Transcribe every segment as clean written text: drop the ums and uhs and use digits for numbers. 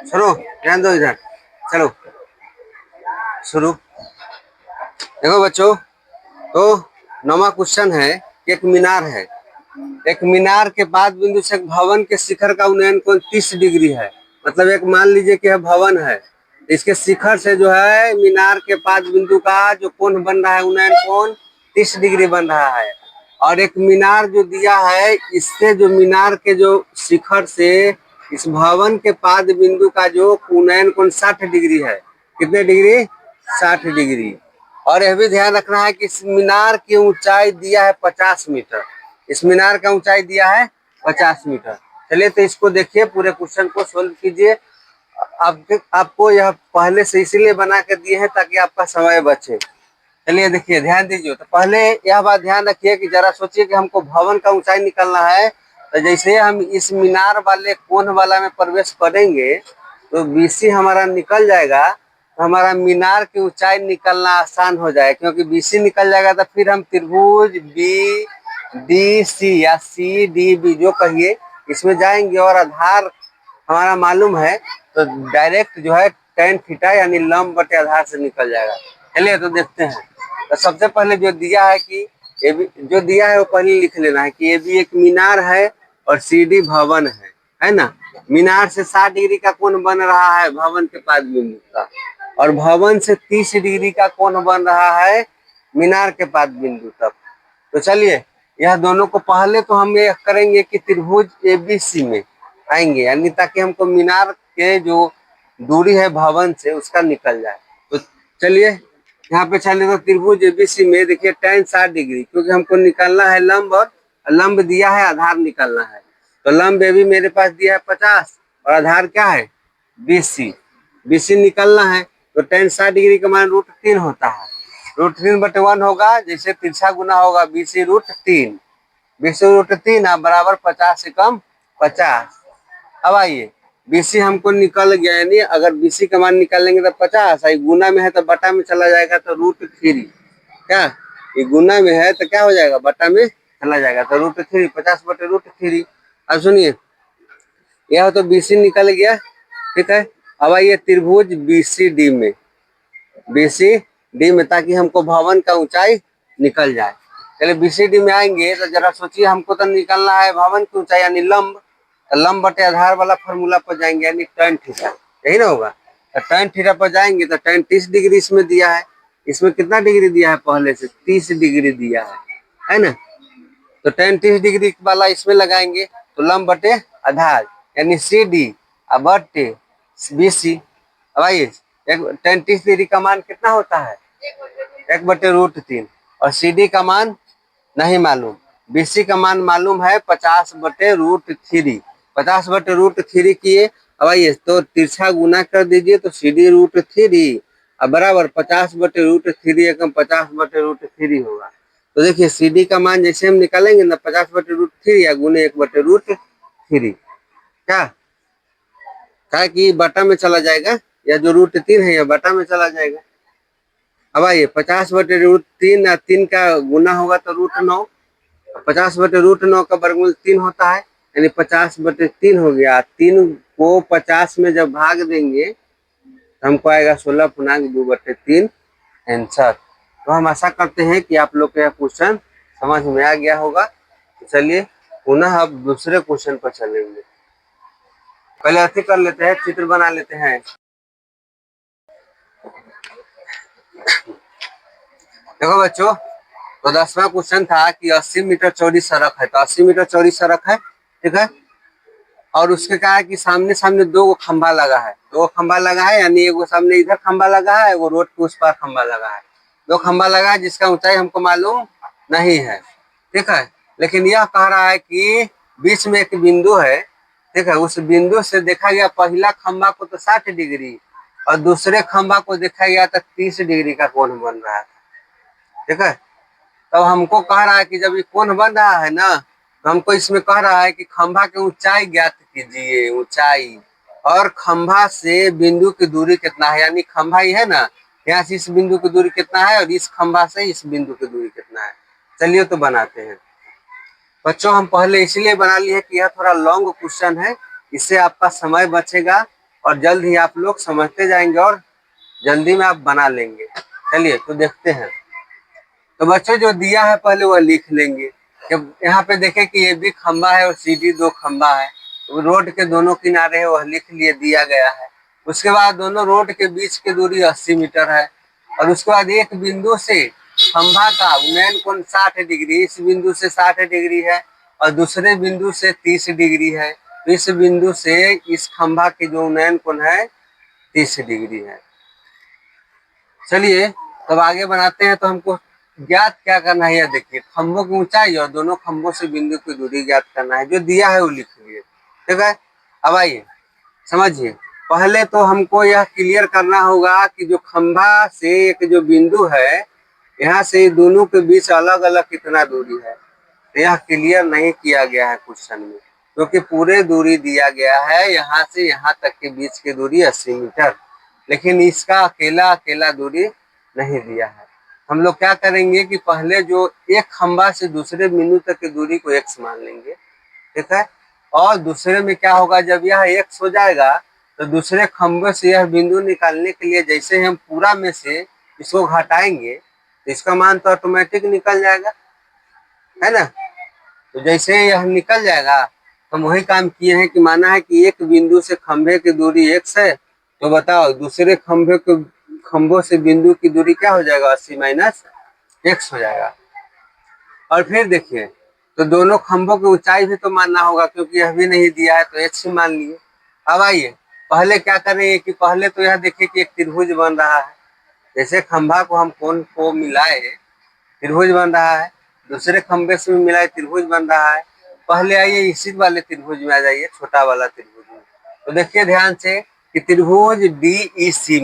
शुरू, ध्यान दो इधर। चलो शुरू। देखो बच्चों, तो 9वां क्वेश्चन है कि एक मीनार है। एक मीनार के बाद बिंदु से एक भवन के शिखर का उन्नयन कोण 30 डिग्री है। मतलब एक मान लीजिए कि यह भवन है, इसके शिखर से जो है मीनार के पाद बिंदु का जो कोण बन रहा है, उन्नयन कोण 30 डिग्री बन रहा है। और एक मीनार जो दिया है, इससे जो मीनार के जो शिखर से इस भवन के पाद बिंदु का जो उन्नयन कोण 60 डिग्री है। कितने डिग्री? 60 डिग्री। और यह भी ध्यान रखना है कि इस मीनार की ऊंचाई दिया है 50 मीटर। इस मीनार का ऊंचाई दिया है 50 मीटर। चलिए तो इसको देखिए, पूरे क्वेश्चन को सोल्व कीजिए। आपको यह पहले से इसीलिए बना के दिए हैं ताकि आपका समय बचे। चलिए देखिए, ध्यान दीजिए। तो पहले यह बात ध्यान रखिए कि जरा सोचिए कि हमको भवन का ऊंचाई निकालना है। तो जैसे हम इस मीनार वाले कोण वाला में प्रवेश करेंगे तो बीसी हमारा निकल जाएगा, तो हमारा मीनार की ऊंचाई निकलना आसान हो जाएगा। क्योंकि बीसी निकल जाएगा तो फिर हम त्रिभुज बी डी सी या सी डी बी जो कहिए इसमें जाएंगे, और आधार हमारा मालूम है तो डायरेक्ट जो है tan थीटा यानी लंब बटे आधार से निकल जाएगा। चलिए तो देखते हैं। तो सबसे पहले जो दिया है कि ए बी, जो दिया है वो पहले लिख लेना है कि ये भी एक मीनार है और सी डी भवन है ना। मीनार से 60 डिग्री का कोण बन रहा है भवन के पाद बिंदु का, और भवन से 30 डिग्री का कोण बन रहा है मीनार के पाद बिंदु तक। तो चलिए यह दोनों को पहले तो हम ये करेंगे कि त्रिभुज एबीसी में आएंगे, यानी ताकि हमको मीनार के जो दूरी है भवन से उसका निकल जाए। तो चलिए यहाँ पे चलिए, तो त्रिभुज एबीसी में देखिए tan 60 डिग्री, क्योंकि हमको निकालना है लंब, और लंब दिया है, आधार निकालना है। तो लंब ए भी मेरे पास दिया है 50 और आधार क्या है बीसी। बीसी निकालना है तो tan 60 डिग्री का मान √3 होता है। √3/1 होगा, जैसे तिरछा गुना होगा बीसी √3। बीसी √3 बराबर 50 से कम 50। अब आइए बीसी हमको निकल गया, यानी अगर बीसी का मान निकालेंगे तो 50, आई गुना में है तो बटा में चला जाएगा तो √3। क्या ये गुना में है तो क्या हो जाएगा, बटा में चला जाएगा तो √3, 50/√3। अब सुनिए, यह तो बीसी निकल गया, ठीक है। अब आइए त्रिभुज बीसीडी में, बीसीडी में, ताकि हमको भवन का ऊंचाई निकल जाए। चलिए बीसीडी में आएंगे तो जरा सोचिए, हमको तो निकलना है भवन की ऊंचाई यानी लंब। तो लंब बटे आधार वाला फॉर्मूला पर जाएंगे, यानी tan थीटा, यही ना होगा। तो tan थीटा पर जाएंगे तो tan 30 डिग्री इसमें दिया है। इसमें कितना डिग्री दिया है पहले से? 30 डिग्री दिया है ना। तो tan 30 डिग्री वाला इसमें लगाएंगे तो लंब बटे आधार यानी सी डी बटे बी सी। अब आइए tan 30 डिग्री का मान कितना होता है? 1/√3। और सी डी का मान नहीं मालूम, बीसी का मान मालूम है 50/√3। 50/√3 किए। अब आइए तो तिरछा गुना कर दीजिए तो सी डी √3 अब बराबर 50/√3 एकम 50/√3 होगा। तो देखिए सी डी का मान जैसे हम निकालेंगे ना 50/√3 या गुने 1/√3, क्या कि बटा में चला जाएगा, या जो √3 है या बटा में चला जाएगा। अब आइए 50/√3 या 3 का गुना होगा तो √9। 50/√9 का वर्गमूल 3 होता है, यानी 50/3 हो गया। 3 को 50 में जब भाग देंगे तो हमको आएगा 16.2/3 आंसर। तो हम आशा करते हैं कि आप लोग को यह क्वेश्चन समझ में आ गया होगा। तो चलिए पुनः अब दूसरे क्वेश्चन पर चलेंगे। पहले ऐसे कर लेते हैं, चित्र बना लेते हैं। देखो बच्चों, तो 10वां क्वेश्चन था कि 80 मीटर चौड़ी सड़क है। तो 80 मीटर चौड़ी सड़क है, ठीक है। और उसके क्या है कि सामने सामने दो खंभा लगा है, यानी एगो सामने इधर खंभा लगा है, एगो रोड के उस पार खंभा लगा है। दो खंभा लगा है जिसका ऊंचाई हमको मालूम नहीं है, ठीक है। लेकिन यह कह रहा है कि बीच में एक बिंदु है, ठीक है। उस बिंदु से देखा गया पहला खंभा को तो 60 डिग्री और दूसरे खंभा को देखा गया तो 30 डिग्री का कोण बन रहा है, ठीक है। तब हमको कह रहा है कि जब ये कोण बन रहा है ना, तो हमको इसमें कह रहा है कि खंभा की ऊंचाई ज्ञात कीजिए, ऊंचाई, और खंभा से बिंदु की दूरी कितना है, यानी खंभा ही है ना, यहाँ से इस बिंदु की दूरी कितना है और इस खंभा से इस बिंदु की दूरी कितना है। चलिए तो बनाते हैं। बच्चों हम पहले इसलिए बना लिए कि यह थोड़ा लॉन्ग क्वेश्चन है, इससे आपका समय बचेगा और जल्द ही आप लोग समझते जाएंगे और जल्दी में आप बना लेंगे। चलिए तो देखते हैं। तो बच्चों जो दिया है पहले वह लिख लेंगे। जब यहाँ पे देखें कि ये भी खंबा है और सी डी दो खंबा है, तो रोड के दोनों किनारे है वह लिख लिए दिया गया है। उसके बाद दोनों रोड के बीच की दूरी 80 मीटर है और उसके बाद एक बिंदु से खंभा का उन्नयन कोण 60 डिग्री, इस बिंदु से 60 डिग्री है और दूसरे बिंदु से 30 डिग्री है। तो इस बिंदु से इस खंभा की जो उन्नयन कोण है 30 डिग्री है। चलिए तब आगे बनाते हैं। तो हमको ज्ञात क्या करना है, यह देखिए खंभों की ऊंचाई और दोनों खंभों से बिंदु की दूरी ज्ञात करना है। जो दिया है वो लिख लिए, ठीक है। अब आइए समझिए। पहले तो हमको यह क्लियर करना होगा कि जो खंभा से एक जो बिंदु है, यहाँ से दोनों के बीच अलग अलग कितना दूरी है। तो यह क्लियर नहीं किया गया है क्वेश्चन में, क्योंकि पूरे दूरी दिया गया है यहाँ से यहाँ तक के बीच की दूरी 80 मीटर, लेकिन इसका अकेला अकेला दूरी नहीं दिया है। हम लोग क्या करेंगे कि पहले जो एक खंभा से दूसरे बिंदु तक की दूरी को x मान लेंगे, ठीक है। और दूसरे में क्या होगा, जब यह x हो जाएगा तो दूसरे खंभे से यह बिंदु निकालने के लिए जैसे हम पूरा में से इसको घटाएंगे तो इसका मान तो ऑटोमेटिक निकल जाएगा, है ना। तो जैसे यह निकल जाएगा तो हम वही काम किए हैं कि माना है कि एक बिंदु से खंभे की दूरी x है, तो बताओ दूसरे खंभों से बिंदु की दूरी क्या हो जाएगा, 80 माइनस x हो जाएगा। और फिर देखिए तो दोनों खंभों की ऊंचाई भी तो मानना होगा, क्योंकि यह भी नहीं दिया है तो h ही मान लिए। अब आइए पहले क्या करेंगे कि पहले तो यह देखिए कि एक त्रिभुज बन रहा है। जैसे खंभा को हम कोण को मिलाए त्रिभुज बन रहा है, दूसरे खंभे से भी मिलाए त्रिभुज बन रहा है। पहले आइए इसी वाले त्रिभुज में आ जाइए, छोटा वाला त्रिभुज में। तो देखिए ध्यान से कि त्रिभुज DEC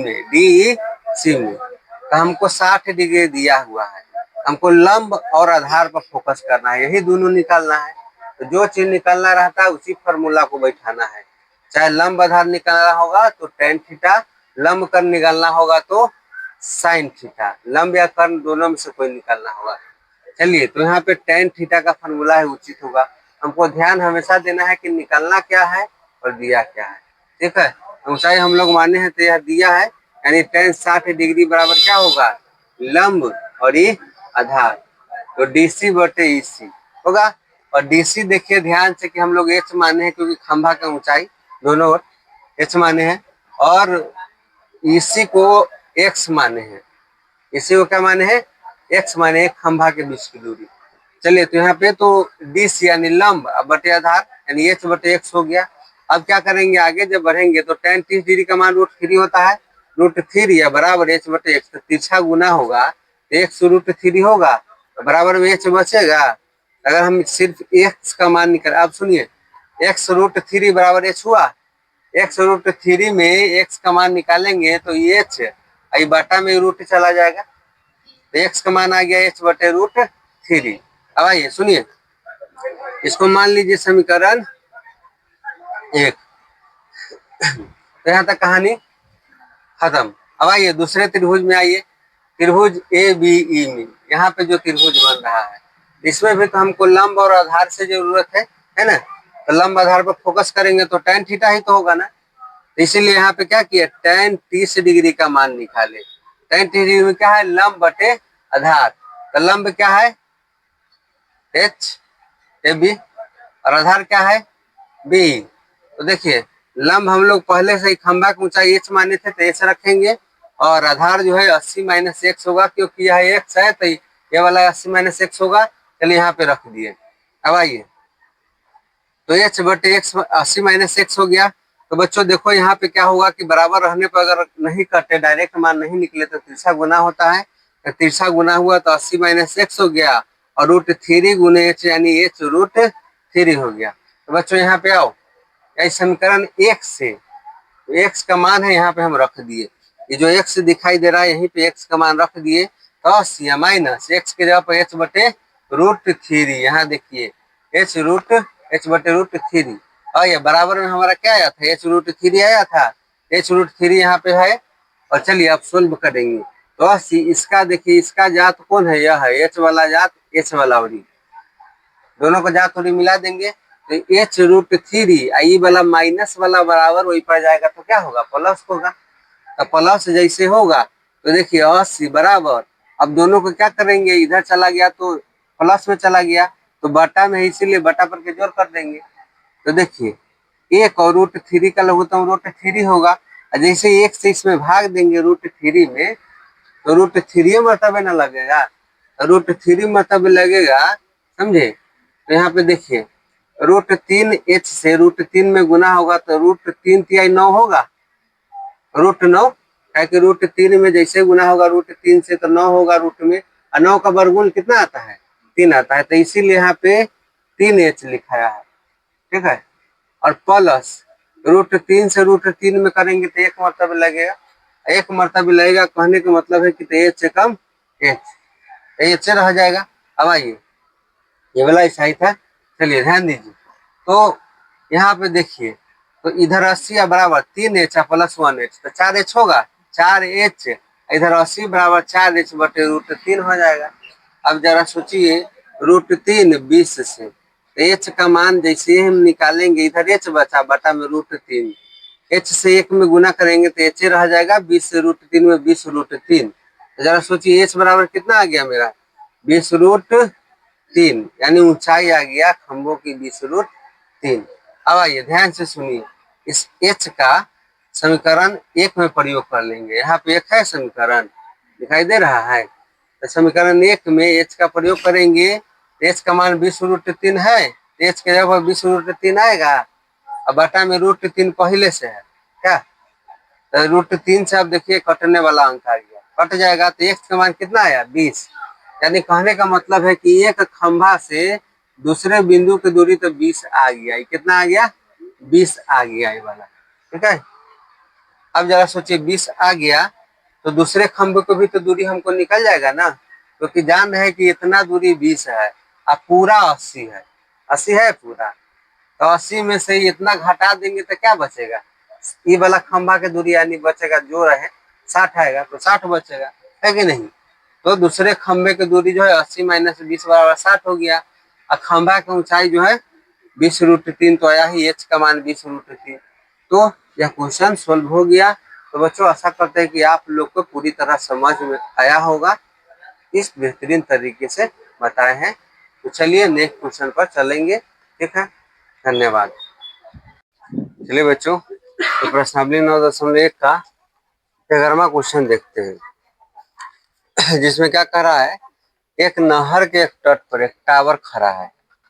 में तो हमको 60 डिग्री दिया हुआ है। हमको लंब और आधार पर फोकस करना है, यही दोनों निकालना है। तो जो चीज निकालना रहता है उसी फॉर्मूला को बैठाना है। चाहे लंब आधार निकालना होगा तो tan थीटा, लंब कर्ण निकालना होगा तो sin थीटा, लंब या कर्ण दोनों में से कोई निकालना होगा। चलिए तो यहाँ पे tan थीटा का फॉर्मूला है, उचित होगा। हमको ध्यान हमेशा देना है कि निकालना क्या है और दिया क्या है, ठीक है। ऊंचाई हम लोग माने हैं तो यह दिया है, यानी tan 60 डिग्री बराबर क्या होगा, लंब और ये आधार, तो DC बटे EC होगा। और DC देखिए ध्यान से कि हम लोग h माने हैं, क्योंकि खंभा का ऊंचाई दोनों ओर h माने हैं, और EC को x माने हैं। इसी को क्या माने हैं, x माने एक खंभा के बीच की दूरी। चलिए तो यहाँ पे तो DC यानी लंब बटे आधार यानी h बटे x हो गया। अब क्या करेंगे, आगे जब बढ़ेंगे तो tan 30 डिग्री का मान √3 होता है, √3 या बराबर h बटे x, तो तिरछा गुना होगा तो x √3 होगा, तो बराबर में h बचेगा। अगर हम सिर्फ x का मान निकाल, आप सुनिए x √3 बराबर h हुआ, x √3 में x का मान निकालेंगे तो h आई बाटा में रूट चला जाएगा, तो x का मान आ गया h बटे √3। अब आइए सुनिए, इसको मान लीजिए समीकरण 1। तो यहाँ तक कहानी खत्म। अब आइए दूसरे त्रिभुज में आइए, त्रिभुज ABE में यहाँ पे जो त्रिभुज बन रहा है इसमें भी तो हमको लंब और आधार से जरूरत है ना। तो लंब आधार पर फोकस करेंगे तो tan थीटा ही तो होगा ना। तो इसीलिए यहाँ पे क्या किया, tan 30 डिग्री का मान निकाले। tan 30 डिग्री में क्या है, लंब बटे आधार, तो लंब क्या है H AB और आधार क्या है B। तो देखिए लंब हम लोग पहले से ही खंभा की ऊंचाई h माने थे तो h रखेंगे, और आधार जो है 80 माइनस x होगा, क्योंकि यह x है तो ये वाला 80 माइनस x होगा। चलिए यहाँ पे रख दिए। अब आइए तो h बटे x 80 माइनस x हो गया। तो बच्चों देखो यहाँ पे क्या होगा कि बराबर रहने पर अगर नहीं कटे, डायरेक्ट मान नहीं निकले तो तिरछा गुना होता है, तो तिरछा गुना हुआ तो 80 माइनस x हो गया और √3 गुने h यानी h √3 हो गया। तो बच्चों यहाँ पे आओ, इस समीकरण 1 से x का मान है यहाँ पे हम रख दिए, ये जो x दिखाई दे रहा है यहीं पे x का मान रख दिए, तो या माइनस x के जगह पर h बटे √3, यहाँ देखिए h बटे √3, और ये बराबर में हमारा क्या आया था, h √3 आया था, h √3 यहाँ पे है। और चलिए अब सोल्व करेंगे तो इसका देखिए, इसका जात कौन है, यह है h वाला जात, h वाला औरी, दोनों को जात थोड़ी मिला देंगे तो एच रूट थ्री आई वाला माइनस वाला बराबर वही पड़ जाएगा, तो क्या होगा, प्लस होगा। तो प्लस जैसे होगा तो देखिए 80 बराबर, अब दोनों को क्या करेंगे, इधर चला गया तो प्लस में चला गया, तो बटा में है, इसीलिए बटा पर के जोड़ कर देंगे। तो देखिए एक और रूट थ्री का लघुत्तम रूट थ्री होगा, और जैसे एक से इसमें भाग देंगे रूट थ्री में, तो रूट थ्री मरतबे ना लगेगा, रूट थ्री मरतबे लगेगा, समझे। तो यहाँ पे देखिए रूट तीन एच से रूट तीन में गुना होगा तो रूट तीन तिहाई 9 होगा, रूट 9, क्या कि रूट तीन में जैसे गुना होगा रूट तीन से तो 9 होगा रूट में, और 9 का वर्गमूल कितना आता है, 3 आता है, तो इसीलिए यहाँ पे 3h लिखाया है, ठीक है। और प्लस रूट तीन से रूट तीन में करेंगे तो एक मरतबे लगेगा, एक मरतबे लगेगा कहने का मतलब है कि तो एच से कम एच से रह जाएगा। अब आइए ये वाला सही था, चलिए ध्यान दीजिए। तो यहाँ पे देखिए, तो इधर 80 बराबर 3h प्लस 1h, तो 4h होगा, 4h, इधर 80 बराबर 4h बटे रूट तीन हो जाएगा। अब जरा सोचिए, रूट तीन 20 से, तो h का मान जैसे हम निकालेंगे, इधर h बचा बटा में रूट तीन, h से एक में गुना करेंगे तो h रह जाएगा, 20 से रूट तीन में 20 रूट तीन, तो जरा सोचिए h बराबर कितना आ गया मेरा, 20 रूट तीन, यानी ऊंचाई आ गया खंभों की 20 रूट तीन। अब आइए ध्यान से सुनिए, इस h का समीकरण एक में प्रयोग कर लेंगे, यहाँ पे एक है समीकरण दिखाई दे रहा है, तो समीकरण एक में h का प्रयोग करेंगे, h का मान 20 रूट तीन है, h के जगह 20 रूट तीन आएगा, अब बटा में रूट तीन पहले से है क्या, तो रूट तीन से अब देखिए कटने वाला अंक आ गया, कट जाएगा तो x का मान कितना आया 20, यानी कहने का मतलब है कि एक खंभा से दूसरे बिंदु की दूरी तो 20 आ गया, कितना आ गया 20 आ गया ये वाला, ठीक है। अब जरा सोचिए 20 आ गया तो दूसरे खंभे को भी तो दूरी हमको निकल जाएगा ना, क्योंकि जान रहे हैं कि इतना दूरी 20 है, अब पूरा 80 है, 80 है पूरा, तो 80 में से इतना घटा देंगे तो क्या बचेगा, ये वाला खंभा की दूरी यानी बचेगा जो रहे 60 आएगा तो 60 बचेगा, है कि नहीं। तो दूसरे खंभे की दूरी जो है 80 माइनस 20 बराबर 60 हो गया, और खंभा की ऊंचाई जो है 20 रूट तीन, तो आया ही h का मान 20 रूट तीन। तो यह क्वेश्चन सोल्व हो गया। तो बच्चों आशा करते हैं कि आप लोग को पूरी तरह समझ में आया होगा, इस बेहतरीन तरीके से बताए हैं। तो चलिए नेक्स्ट क्वेश्चन पर चलेंगे, ठीक है, धन्यवाद। चलिए बच्चों, तो प्रश्नावली 9.1 का 11वां क्वेश्चन देखते हैं, जिसमें क्या कह रहा है, एक नहर के एक तट पर एक टावर खड़ा है,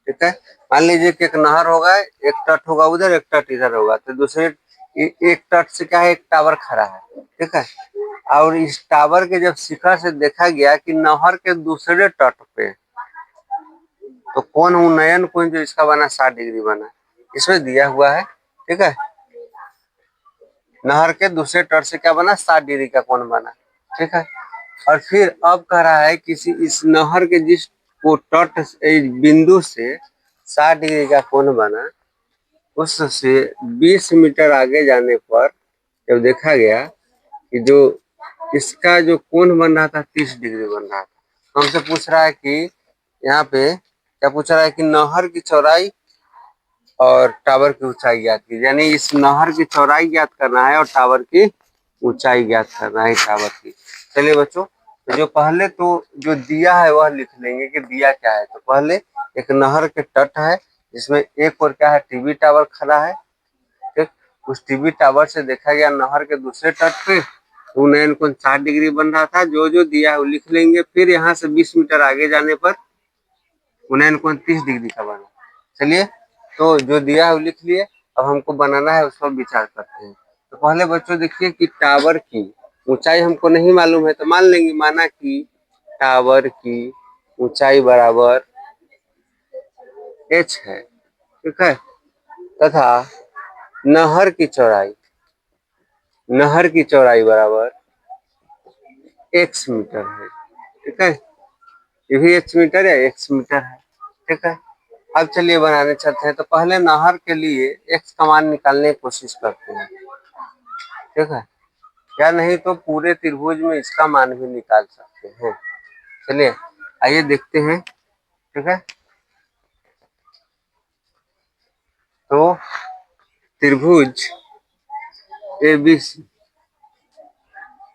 ठीक है। मान लीजिए कि एक नहर होगा, एक तट होगा उधर, एक तट इधर होगा, तो दूसरे एक तट से क्या है, एक टावर खड़ा है, ठीक है। और इस टावर के जब शिखर से देखा गया कि नहर के दूसरे तट पे तो कौन उन्नयन कोण जो इसका बना 60 डिग्री बना, इसमें दिया हुआ है, ठीक है। नहर के दूसरे तट से क्या बना, 60 डिग्री का कोण बना, ठीक है। और फिर अब कह रहा है किसी इस नहर के जिस को तट बिंदु से 60 डिग्री का कोण बना, उससे 20 मीटर आगे जाने पर जब देखा गया कि जो इसका जो कोण बन रहा था 30 डिग्री बन रहा था, तो हमसे पूछ रहा है कि यहाँ पे क्या पूछ रहा है कि नहर की चौड़ाई और टावर की ऊंचाई ज्ञात की, यानी इस नहर की चौड़ाई ज्ञात करना है और टावर की ऊंचाई ज्ञात करना है टावर की। चलिए बच्चों, तो जो पहले तो जो दिया है वह लिख लेंगे कि दिया क्या है। तो पहले एक नहर के तट है जिसमें एक और क्या है, टीवी टावर खड़ा है, ठीक। उस टीवी टावर से देखा गया नहर के दूसरे तट पे उन्नयन कोण 60 डिग्री बन रहा था, जो जो दिया है वो लिख लेंगे। फिर यहाँ से 20 मीटर आगे जाने पर उन्नयन कोण 30 डिग्री का बना। चलिए, तो जो दिया है वो लिख लिए, अब हमको बनाना है उस पर विचार करते हैं। तो पहले बच्चों देखिए कि टावर की ऊंचाई हमको नहीं मालूम है, तो मान लेंगे, माना कि टावर की ऊंचाई बराबर h है, ठीक है, तथा नहर की चौड़ाई बराबर x मीटर है, ठीक है। ये भी h मीटर या x मीटर है, ठीक है। अब चलिए बनाने चलते हैं। तो पहले नहर के लिए x का मान निकालने की कोशिश करते हैं, ठीक है, या नहीं तो पूरे त्रिभुज में इसका मान भी निकाल सकते हैं। चलिए आइए देखते हैं, ठीक है। तो त्रिभुज एबीसी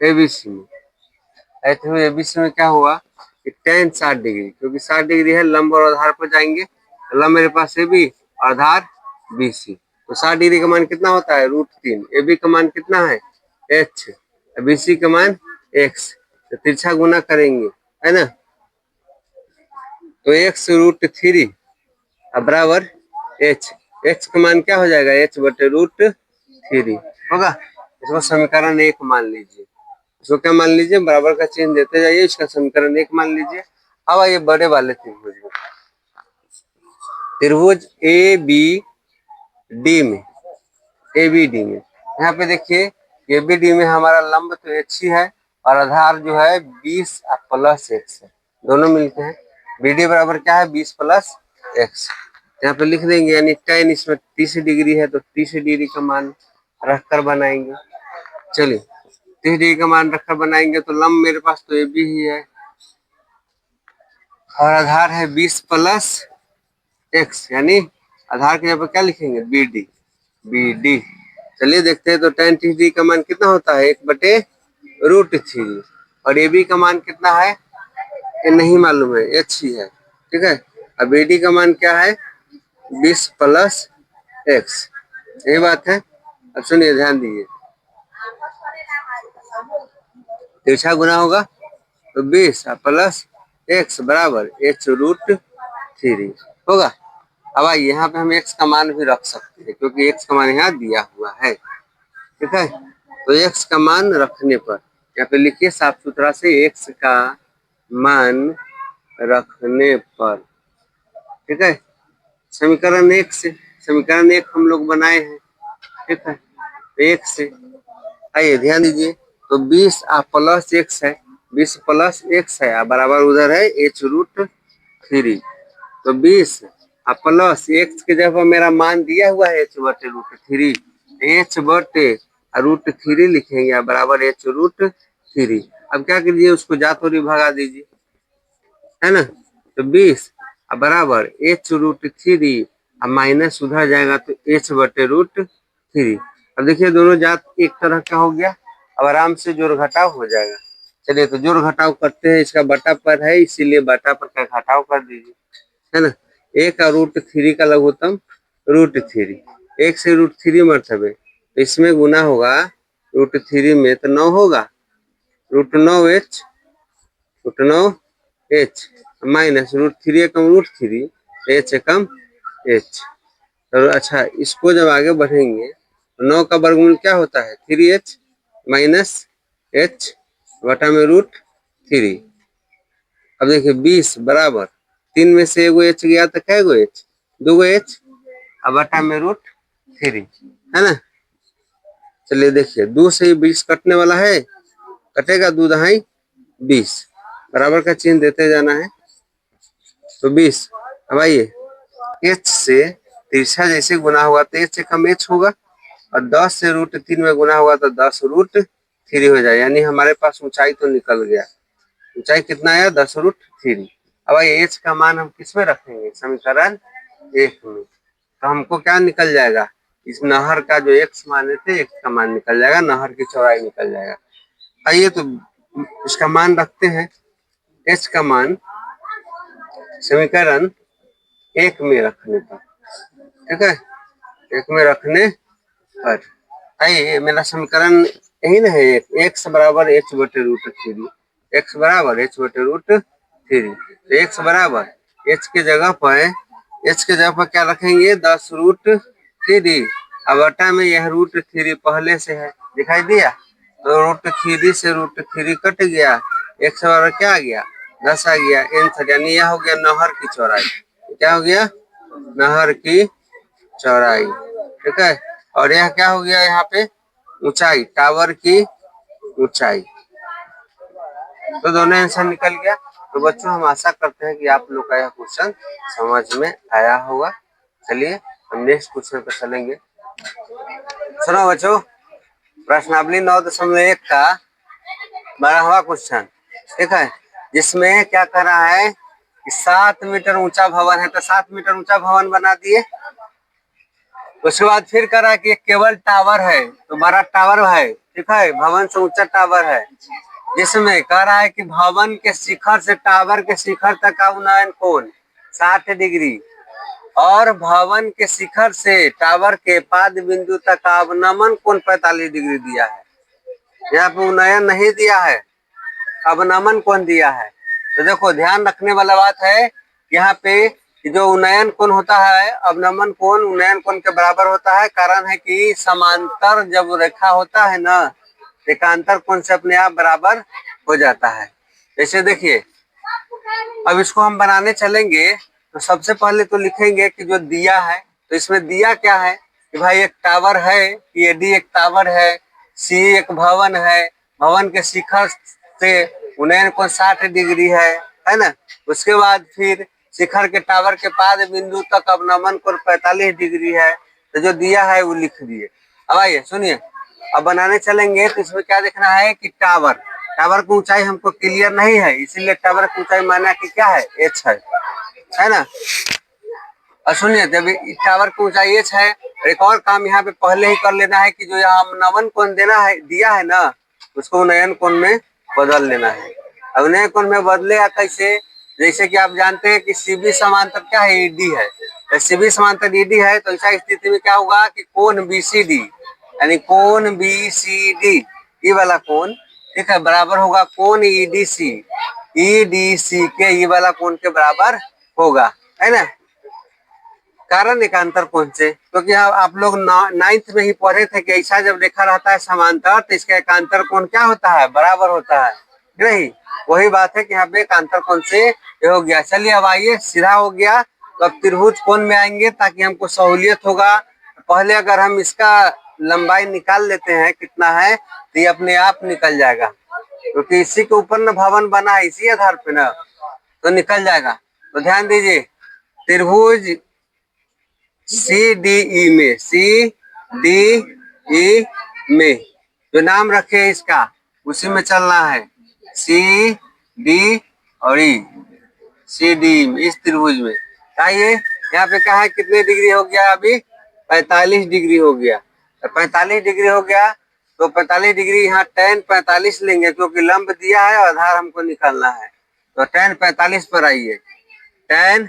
एबीसी में ऐसे हुए एबीसी में क्या हुआ कि tan 60 डिग्री, क्योंकि 60 डिग्री है, लंब और आधार पर जाएंगे। लंब मेरे पास ए बी, आधार BC, तो 60 डिग्री का मान कितना होता है √3। AB का मान कितना है H, BC का मान X, तो तिरछा गुना करेंगे है ना, तो x√3 बराबर H। X का मान क्या हो जाएगा H/√3 होगा। इसको समीकरण 1 मान लीजिए। इसको क्या मान लीजिए, बराबर का चिन्ह देते जाइए, इसका समीकरण 1 मान लीजिए। अब आइए बड़े वाले त्रिभुज में, त्रिभुज ABD में, ABD में यहाँ पे देखिए ABD में हमारा लंब तो H ही है और आधार जो है 20 प्लस X है, दोनों मिलते हैं। BD बराबर क्या है 20 प्लस X, यहाँ पे लिख देंगे, यानी tan इसमें 30 डिग्री है तो 30 डिग्री का मान रखकर बनाएंगे। चलिए 30 डिग्री का मान रखकर बनाएंगे तो लंब मेरे पास तो AB ही है और आधार है 20 प्लस X, यानी आधार के यहाँ पर क्या लिखेंगे BD। चलिए देखते हैं, तो tan 30 डिग्री का मान कितना होता है 1/√3 और AB का मान कितना है ये नहीं मालूम है, H ही है, ठीक है। अब BD का मान क्या है 20 प्लस X, यही बात है। अब सुनिए ध्यान दीजिए, तिरछा गुना होगा तो 20 प्लस X बराबर H√3 होगा। अब आइए यहाँ पे हम X का मान भी रख सकते हैं, क्योंकि X का मान यहाँ दिया हुआ है, ठीक है। तो X का मान रखने पर यहाँ पे लिखिए साफ सुथरा से, X का मान रखने पर, ठीक है। समीकरण 1 से, समीकरण 1 हम लोग बनाए हैं, ठीक है। तो 1 से आइए ध्यान दीजिए, तो 20 प्लस X है, 20 प्लस X है बराबर उधर है H√3, तो 20 प्लस X के जगह पर मेरा मान दिया हुआ है H/√3, H/√3 लिखेंगे बराबर H√3। अब क्या कीजिए, उसको जा तोड़ी भगा दीजिए, है ना, तो 20 बराबर H√3 माइनस उधर जाएगा तो H/√3। अब देखिए दोनों जात एक तरह का हो गया, अब आराम से जोड़ घटाव हो जाएगा। चलिए तो जोड़ घटाव करते हैं, इसका बटा पर है इसीलिए बटा पर का घटाव कर दीजिए, है ना। 1 का √3 का लघुत्तम √3, 1 से √3 मरतबे, तो इसमें गुना होगा √3 में तो 9 होगा, √9H, √9H माइनस √3 कम √3, H कम H। तो अच्छा इसको जब आगे बढ़ेंगे तो 9 का वर्गमूल क्या होता है 3H माइनस H बटा में √3। अब देखिए 20 बराबर 3 में से एगो H गया तो क्या गो H, 2 H अब बटा में √3, है ना। चलिए देखिए 2 से ही 20 कटने वाला है, कटेगा 2 दहाई 20, बराबर का चिन्ह देते जाना है, तो 20। अब आइए H से तिरछा जैसे गुना होगा तो H से कम H होगा और 10 से √3 में गुना होगा तो 10√3 हो जाए, यानी हमारे पास ऊंचाई तो निकल गया। ऊंचाई कितना आया 10√3। अब आइए H का मान हम किस में रखेंगे समीकरण 1 में, तो हमको क्या निकल जाएगा, इस नहर का जो X माने थे X का मान निकल जाएगा, नहर की चौड़ाई निकल जाएगा। आइए तो इसका मान रखते हैं, H का मान समीकरण 1 में रखने पर, ठीक है, 1 में रखने पर आइए मेरा समीकरण यही ना है, X बराबर H/√3, X बराबर H/√3, तो X बराबर H के जगह पर क्या रखेंगे 10√3, अब बटा में यह √3 पहले से है दिखाई दिया, तो √3 से √3 कट गया, X बराबर क्या आ गया 10 आ गया, आंसर यानी यह हो गया नहर की चौड़ाई, क्या हो गया नहर की चौड़ाई, ठीक है। और यह क्या हो गया यहाँ पे ऊंचाई, टावर की ऊंचाई, तो दोनों आंसर निकल गया। तो बच्चों हम आशा करते हैं कि आप लोग का यह क्वेश्चन समझ में आया होगा। चलिए हम नेक्स्ट क्वेश्चन पे चलेंगे। सुनो बच्चों, प्रश्नावली 9.1 का 12वां क्वेश्चन, ठीक है, जिसमें क्या कर रहा है कि 7 मीटर ऊंचा भवन है, तो 7 मीटर ऊंचा भवन बना दिए, उसके बाद फिर कह रहा है कि एक केबल टावर है, तो बड़ा टावर है, ठीक है, भवन से ऊंचा टावर है, जिसमें कह रहा है कि भवन के शिखर से टावर के शिखर तक का उन्नयन कोण 60 डिग्री और भवन के शिखर से टावर के पाद बिंदु तक का अवनमन कोण 45 डिग्री दिया है। यहाँ पे उन्नयन नहीं दिया है, अवनमन कोण दिया है। तो देखो ध्यान रखने वाला बात है, यहाँ पे जो उन्नयन कोण होता है, अवनमन कोण उन्नयन कोण के बराबर होता है। कारण है कि समांतर जब रेखा होता है ना, एकांतर कोण से अपने आप बराबर हो जाता है। जैसे देखिए, अब इसको हम बनाने चलेंगे तो सबसे पहले तो लिखेंगे कि जो दिया है, तो इसमें दिया क्या है कि भाई एक टावर है, ये डी एक टावर है, सी एक भवन है, भवन के शिखर से उन्नयन कोण 60 डिग्री है ना। उसके बाद फिर शिखर के टावर के पाद बिंदु तक अवनमन कोण 45 डिग्री है। तो जो दिया है वो लिख दिए। अब आइए सुनिए, अब बनाने चलेंगे तो इसमें क्या देखना है कि टावर की ऊंचाई हमको क्लियर नहीं है, इसीलिए टावर की ऊंचाई माना कि क्या है, एच है ना। और सुनिए, जब टावर की ऊंचाई एच है, एक और काम यहाँ पे पहले ही कर लेना है कि जो यहाँ अवनमन कोण देना है, दिया है ना, उसको उन्नयन कोण में बदल लेना है। अब उन्नयन कोण में बदलेगा कैसे, जैसे कि आप जानते हैं कि सीबी समांतर क्या है, ईडी है। सीबी समांतर ईडी है, तो ऐसा स्थिति में क्या होगा कि कोण बीसीडी, यानी कोण बीसीडी ये वाला कोण, ठीक है, बराबर होगा कोण ईडीसी, ईडीसी के ये वाला कोण के बराबर होगा, है ना। कारण एकांतर कोण से, क्योंकि आप लोग 9th में ही पढ़े थे कि ऐसा जब रेखा रहता है समांतर तो इसका एकांतर कोण क्या होता है, बराबर होता है, नहीं। वही बात है कि यहाँ पे एकांतर कोण से ये हो गया। चलिए अब आइए, सीधा हो गया, तो अब त्रिभुज कोण में आएंगे ताकि हमको सहूलियत होगा। पहले अगर हम इसका लंबाई निकाल लेते हैं कितना है, तो ये अपने आप निकल जाएगा, क्योंकि इसी के ऊपर न भवन बना है, इसी आधार पे ना, तो निकल जाएगा। तो ध्यान दीजिए, त्रिभुज सी डी ई में जो नाम रखे इसका उसी में चलना है, सी डी और ई, सी डी इस त्रिभुज में। आइए यहाँ पे क्या है, कितने डिग्री हो गया, अभी 45 डिग्री हो गया। तो 45 डिग्री हो गया, तो 45 डिग्री यहाँ tan 45 लेंगे, क्योंकि लंब दिया है और आधार हमको निकालना है। तो tan 45 पर आइए, tan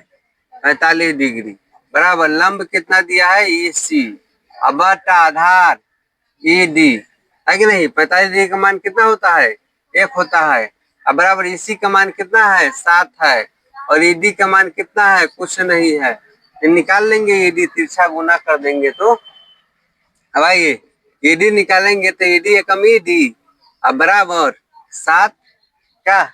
45 डिग्री बराबर लंब कितना दिया है, ई सी, अब आधार ई डी, है कि नहीं। 45 डिग्री का मान कितना होता है, 1 होता है। अब बराबर इसी का मान कितना है, 7 है, और ईडी का मान कितना है, कुछ नहीं है, तो निकाल लेंगे ईडी, तिरछा गुना कर देंगे। तो अब आइए ईडी निकालेंगे, तो ईडी एकम ईडी, अब बराबर 7, क्या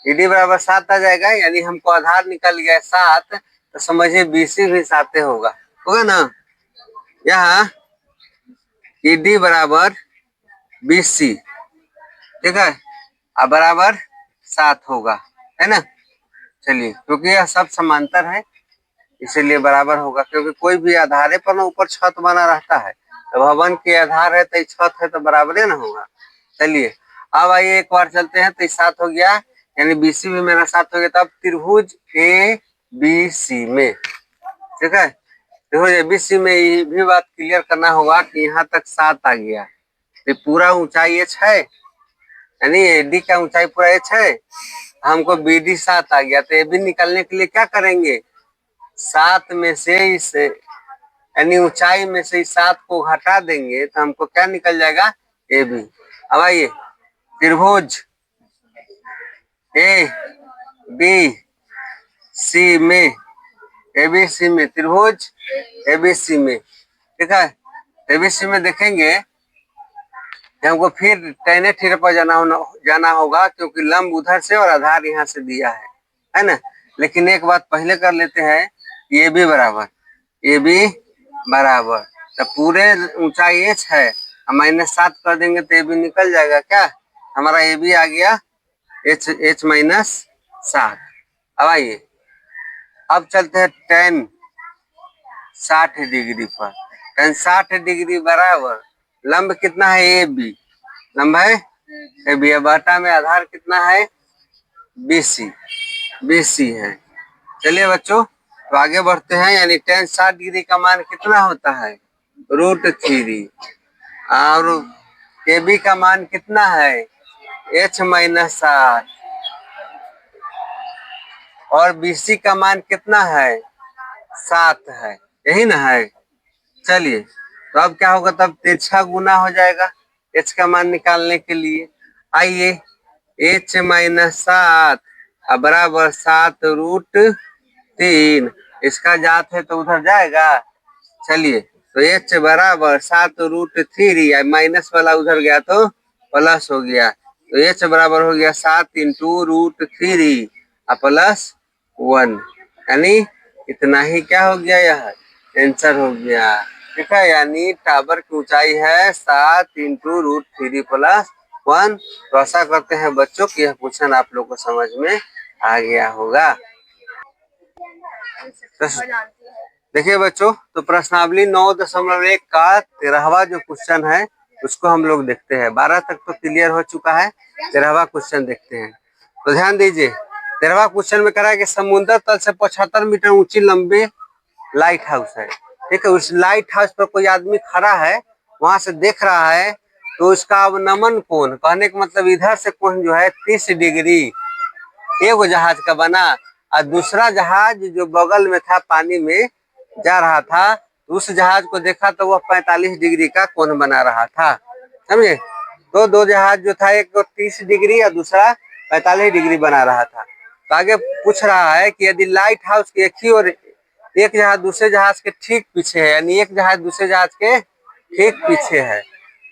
ईडी बराबर 7 आ जाएगा, यानी हमको आधार निकल गया 7, तो समझिए बीसी भी 7 होगा ना। यहाँ ईडी बराबर बीसी, ठीक है, अब बराबर 7 होगा, है ना। चलिए, क्योंकि यह सब समांतर है इसीलिए बराबर होगा, क्योंकि कोई भी आधारे पर ना ऊपर छत बना रहता है, तो भवन के आधार है तो छत है, तो बराबर ना होगा। चलिए अब आइए एक बार चलते हैं, तो 7 हो गया, यानी बीसी भी मेरा 7 हो गया। तब त्रिभुज ए बी सी में, ठीक है, त्रिभुज ए बी सी में ये भी बात क्लियर करना होगा कि यहाँ तक 7 आ गया, तो पूरा ऊंचाई एच है, यानी एडी का ऊंचाई पूरा एच है, हमको बी डी 7 आ गया। तो ए बी निकालने के लिए क्या करेंगे, 7 में से इस यानी ऊंचाई में से 7 को घटा देंगे, तो हमको क्या निकल जाएगा, ए बी। अब आइए त्रिभुज ए बी सी में, एबीसी में, त्रिभुज एबीसी में, ठीक है, एबीसी में देखेंगे हमको फिर tan थीटा पर जाना होगा, क्योंकि लंब उधर से और आधार यहाँ से दिया है ना। लेकिन एक बात पहले कर लेते हैं, ये भी बराबर, ये भी बराबर, तो पूरे ऊंचाई एच है, हम -7 कर देंगे तो ये भी निकल जाएगा, क्या हमारा ये भी आ गया एच -7। अब आइए अब चलते हैं tan 60 डिग्री पर, tan 60 डिग्री बराबर लंब कितना है, ए बी, लंब है ए बी, बाटा में आधार कितना है, बीसी, बीसी है। चलिए बच्चों, तो आगे बढ़ते हैं, यानी tan 60 डिग्री का मान कितना होता है, √3 और AB का मान कितना है H-7 और BC का मान कितना है 7 है, यही ना है। चलिए तो अब क्या होगा, तब तिरछा गुना हो जाएगा H का मान निकालने के लिए। आइए H-7 बराबर 7√3, इसका जात है तो उधर जाएगा। चलिए तो H बराबर 7√3, माइनस वाला उधर गया तो प्लस हो गया, तो H बराबर हो गया 7 इंटू √3 प्लस 1, यानी इतना ही क्या हो गया, यह आंसर हो गया। ठीक है, यानी टावर की ऊंचाई है 7 इंटू √3 प्लस 1। तो आशा करते हैं बच्चों कि यह क्वेश्चन आप लोग को समझ में आ गया होगा। देखिए बच्चों, तो प्रश्नावली 9.1 का 13वां जो क्वेश्चन है उसको हम लोग देखते हैं। 12 तक तो क्लियर हो चुका है, 13वां क्वेश्चन देखते हैं। तो ध्यान दीजिए, 13वां क्वेश्चन में कह रहा है कि समुद्र तल से 75 मीटर ऊंची लंबी लाइट हाउस है। ठीक है, उस लाइट हाउस पर कोई आदमी खड़ा है, वहां से देख रहा है, तो उसका अवनमन कोण, कहने का मतलब इधर से कोण जो है 30 डिग्री एक जहाज का बना, और दूसरा जहाज जो बगल में था पानी में जा रहा था, तो उस जहाज को देखा तो वह 45 डिग्री का कोण बना रहा था। समझे, तो दो जहाज जो था, एक 30 डिग्री और दूसरा 45 डिग्री बना रहा था। तो आगे पूछ रहा है कि यदि लाइट हाउस की एक ही और एक जहाज दूसरे जहाज के ठीक पीछे है, यानी एक जहाज दूसरे जहाज के ठीक पीछे है,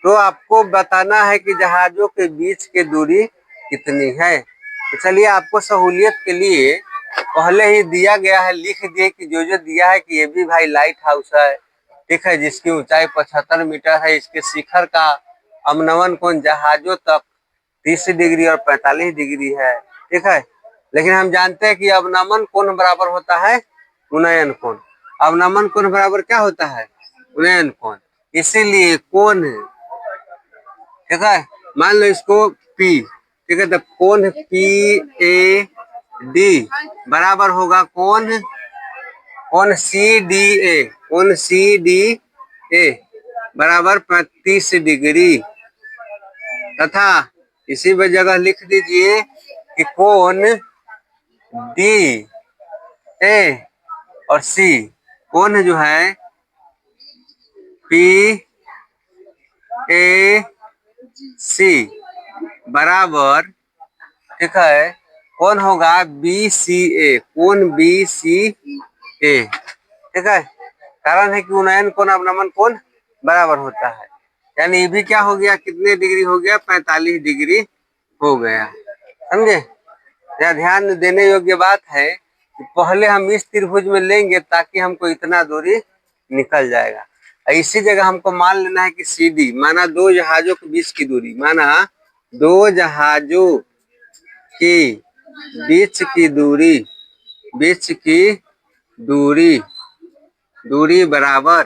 तो आपको बताना है कि जहाजों के बीच की दूरी कितनी है। तो चलिए, आपको सहूलियत के लिए पहले ही दिया गया है, लिख दिए कि जो दिया है कि ये भी भाई लाइट हाउस है। ठीक है, जिसकी ऊंचाई 75 मीटर है, इसके शिखर का अवनमन कोण जहाजों तक 30 डिग्री और 45 डिग्री है। ठीक है, लेकिन हम जानते हैं कि अवनमन कोण बराबर होता है उन्नयन कोण। अवनमन कोण बराबर क्या होता है, उन्नयन कोण। इसीलिए कोण, ठीक है, मान लो इसको P, ठीक है, तो कोण PAD बराबर होगा कोण CDA, कोण CDA बराबर 35 डिग्री, तथा इसी में जगह लिख दीजिए कि कोण DA और C, कोण जो है PAC बराबर, ठीक है, कौन होगा BCA, कौन BCA। ठीक है, कारण है कि उन्नयन कोण अवनमन कोण बराबर होता है, यानी ये भी क्या हो गया, कितने डिग्री हो गया, 45 डिग्री हो गया। समझे, यह ध्यान देने योग्य बात है कि पहले हम इस त्रिभुज में लेंगे ताकि हमको इतना दूरी निकल जाएगा। इसी जगह हमको मान लेना है कि CD, माना दो जहाजों के बीच की दूरी, माना दो जहाजों की बीच की दूरी, बीच की दूरी, दूरी बराबर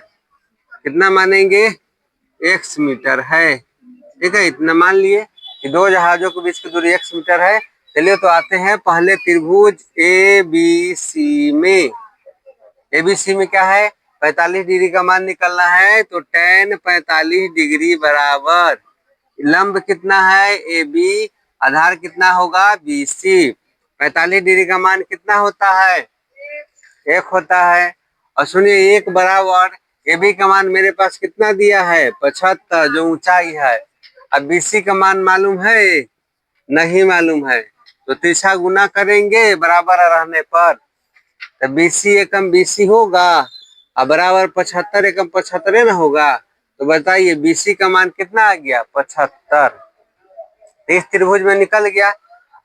कितना मानेंगे, x मीटर है। ठीक है, इतना मान लिए कि दो जहाजों के बीच की दूरी x मीटर है। चलिए तो आते हैं पहले त्रिभुज ABC में। ABC में क्या है, 45 डिग्री का मान निकलना है, तो tan 45 डिग्री बराबर लंब कितना है AB, आधार कितना होगा BC। 45 डिग्री का मान कितना होता है, 1 होता है। और सुनिए, 1 बराबर AB का मान मेरे पास कितना दिया है 75, जो ऊंचाई है। अब BC का मान मालूम है, नहीं मालूम है, तो तिरछा गुना करेंगे बराबर रहने पर, तो BC एकम BC होगा, और बराबर 75 एकम 75 ना होगा। तो बताइए BC का मान कितना आ गया, 75। इस त्रिभुज में निकल गया।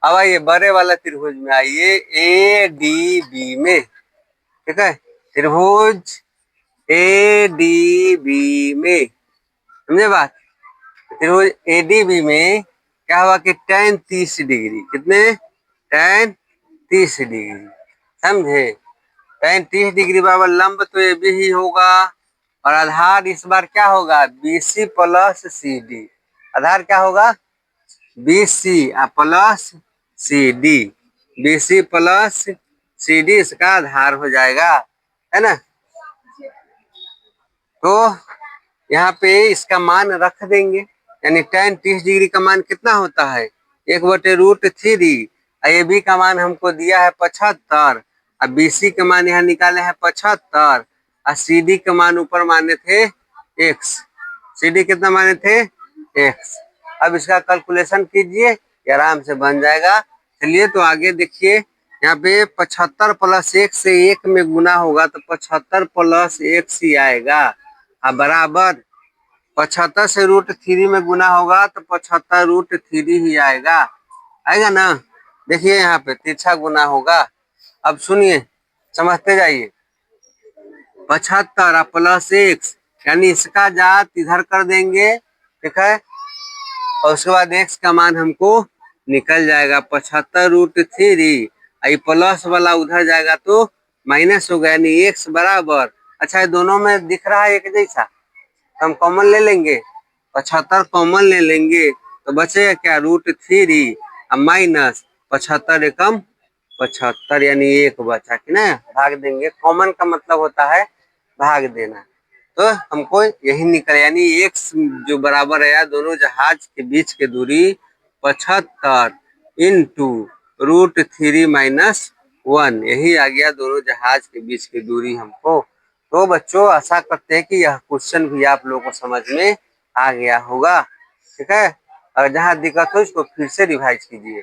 अब आइए बड़े वाला त्रिभुज में आइए, ADB में। ठीक है, त्रिभुज ADB में, समझे बात। त्रिभुज ADB में क्या हुआ कि tan 30 डिग्री, कितने, tan 30 डिग्री, समझे। tan 30 डिग्री बराबर लंब तो AB ही होगा, और आधार इस बार क्या होगा BC प्लस CD। आधार क्या होगा BC plus CD, BC plus CD इसका आधार हो जाएगा, है ना। तो यहाँ पे इसका मान रख देंगे, यानी tan 30 डिग्री का मान कितना होता है 1/√3। ए बी का मान हमको दिया है 75, और बी सी का मान यहाँ निकाले हैं 75, और सी डी का मान ऊपर माने थे x। सी डी कितना माने थे x। अब इसका कैलकुलेशन कीजिए, ये आराम से बन जाएगा। चलिए तो आगे देखिए, यहाँ पे 75 प्लस 1 से 1 में गुना होगा तो 75 प्लस 1 ही आएगा, अब बराबर 75 से √3 में गुना होगा तो 75√3 ही आएगा, आएगा ना। देखिए यहाँ पे तिरछा गुना होगा। अब सुनिए, समझते जाइए। 75 प्लस 1 यानी इसका जात इधर कर देंगे, ठीक है, और उसके बाद x का मान हमको निकल जाएगा 75√3, ये प्लस वाला उधर जाएगा तो माइनस हो गया, यानी x बराबर, अच्छा ये दोनों में दिख रहा है एक जैसा, तो हम कॉमन ले लेंगे, 75 कॉमन ले लेंगे तो बचेगा क्या √3 और माइनस 75 एकम 75, यानी 1 बचा कि ना, भाग देंगे। कॉमन का मतलब होता है भाग देना, तो हमको यही निकल, यानी x जो बराबर है दोनों जहाज के बीच की दूरी 75 इंटू √3 माइनस 1, यही आ गया दोनों जहाज के बीच की दूरी हमको। तो बच्चों आशा करते हैं कि यह क्वेश्चन भी आप लोगों को समझ में आ गया होगा, ठीक है। और जहाँ दिक्कत हो इसको फिर से रिवाइज कीजिए।